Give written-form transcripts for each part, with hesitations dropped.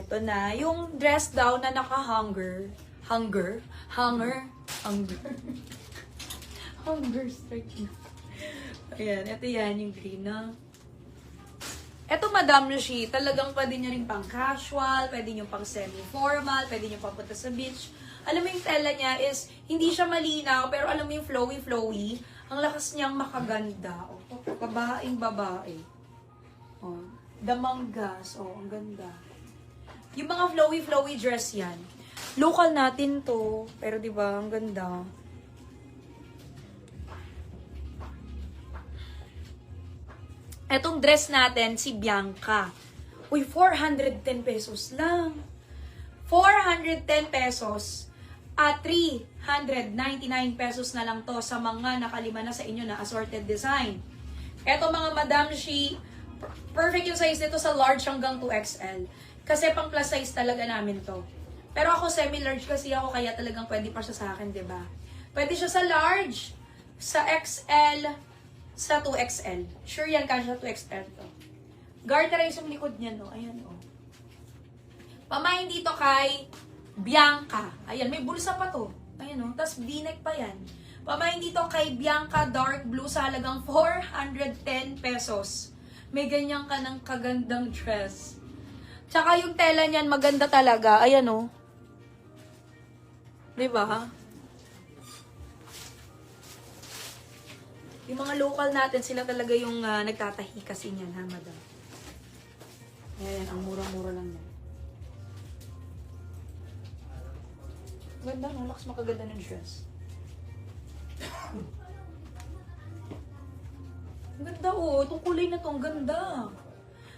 Ito na. Yung dress daw na naka-hanger. Hanger? Hunger strike na. Ayan, ito yan, yung green na. Ito, Madam Lucy, talagang pwede nyo rin pang casual, pwede nyo pang semi-formal, pwede nyo pang punta sa beach. Alam mo yung tela niya is, hindi siya malinaw, pero alam mo yung flowy-flowy, ang lakas niyang makaganda. O, babaeng babae. O, damanggas. O, ang ganda. Yung mga flowy-flowy dress yan. Local natin to, pero diba, ang ganda. Etong dress natin, si Bianca. Uy, 410 pesos lang. 410 pesos at 399 pesos na lang to sa mga nakalima na sa inyo na assorted design. Eto mga Madam Shi, perfect yung size nito sa large hanggang 2XL. Kasi pang plus size talaga namin to. Pero ako semi-large kasi ako, kaya talagang pwede pa siya sa akin, diba? Pwede siya sa large, sa XL, sa 2XL. Sure yan, kasya sa 2XL to. Garterize yung likod niya, no? Ayan, oh. Pamahin dito kay Bianca. Ayan, may bulsa pa to. Ayan, oh. Tapos v-neck pa yan. Pamahin dito kay Bianca Dark Blue sa halagang 410 pesos. May ganyan ka ng kagandang dress. Tsaka yung tela niyan, maganda talaga. Ayan, oh. Diba? Yung mga local natin, sila talaga yung nagtatahi kasi niyan, ha, Madam? Ayan, ang mura-mura lang yan. Ganda, no? Lakas makaganda ng dress. Ang ganda, oh. Itong kulay na to, ang ganda.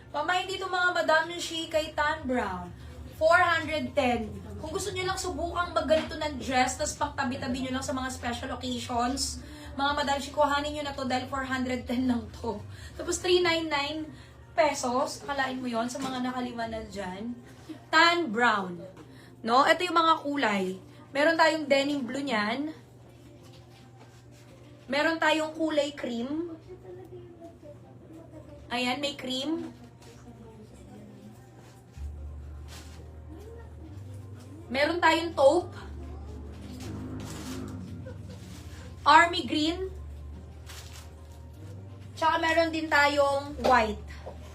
Pamahin dito mga Madam Lucy kay Tan Brown. 410. Kung gusto niyo lang subukang magganito ng dress, tapos pang tabi-tabi niyo lang sa mga special occasions, mga Madam Lucy, kuhanin nyo na to dahil 410 lang to. Tapos 399 pesos, akalain mo yon sa mga nakalima na dyan. Tan Brown. No? Ito yung mga kulay. Meron tayong denim blue niyan. Meron tayong kulay cream. Ayan, may cream. Meron tayong taupe. Army green. Tsaka meron din tayong white.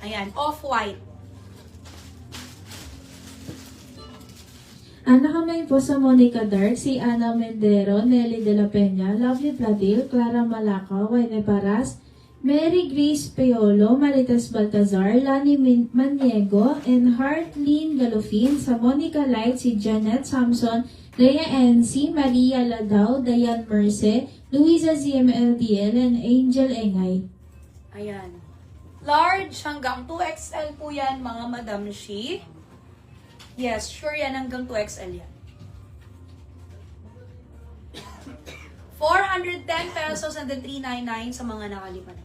Ayan, off-white. Nakamay po sa Monica Dark, si Ana Mendero, Nelly De La Peña, Lovely Platil, Clara Malacao, Wayne Paras, Mary Grace Peolo, Marites Baltazar, Lani Maniego, and Heartlyn Galofin. Sa Monica Light, si Janet Samson, Rhea NC, Maria Ladao, Dayan Merce, Luisa ZMLDL, and Angel Engay. Ayan. Large hanggang 2XL po yan, mga Madam Shi. Yes, sure yan, hanggang 2XL yan. 410 pesos and then 399 sa mga nakalipan.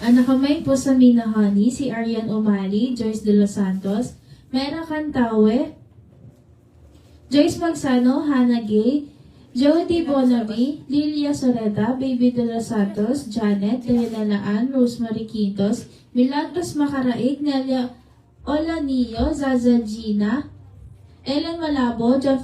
Nakamay po sa Mina Honey, si Arian Umali, Joyce De Los Santos, Mera Cantawe, Joyce Magsano, Hannah Gay, Jody Bonavi, Lilia Soreta, Baby De Los Santos, Janet, Dehelalaan, Rosemary Quintos, Milagros Macaraig, Nelia Olanillo, Zaza Gina, Ellen Malabo, John